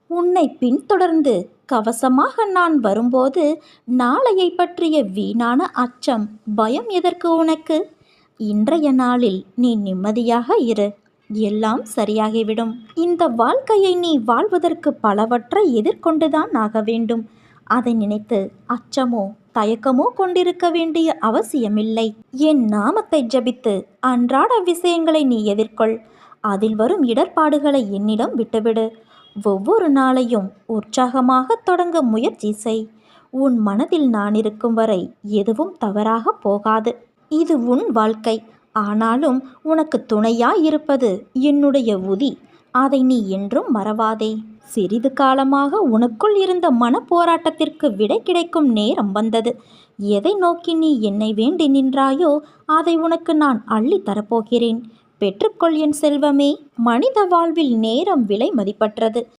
உன்னை பின்தொடர்ந்து கவசமாக நான் வரும்போது நாளையை பற்றிய வீணான அச்சம், பயம் எதற்கு உனக்கு? இன்றைய நாளில் நீ நிம்மதியாக இரு. எல்லாம் சரியாகிவிடும். இந்த வாழ்க்கையை நீ வாழ்வதற்கு பலவற்றை எதிர்கொண்டுதான் ஆக வேண்டும். அதை நினைத்து அச்சமோ தயக்கமோ கொண்டிருக்க வேண்டிய அவசியமில்லை. என் நாமத்தை ஜபித்து அன்றாட விஷயங்களை நீ எதிர்கொள். அதில் வரும் இடர்பாடுகளை என்னிடம் விட்டுவிடு. ஒவ்வொரு நாளையும் உற்சாகமாக தொடங்க முயற்சி செய். உன் மனதில் நான் இருக்கும் வரை எதுவும் தவறாக போகாது. இது உன் வாழ்க்கை. ஆனாலும் உனக்கு துணையாயிருப்பது என்னுடைய உதி. அதை நீ என்றும் மறவாதே. சிறிது காலமாக உனக்குள் இருந்த மன போராட்டத்திற்கு விடை கிடைக்கும் நேரம் வந்தது. எதை நோக்கி நீ என்னை வேண்டி நின்றாயோ அதை உனக்கு நான் அள்ளி தரப்போகிறேன். பெற்றுக்கொள் என் செல்வமே. மனித வாழ்வில் நேரம் விலை மதிப்பற்றது.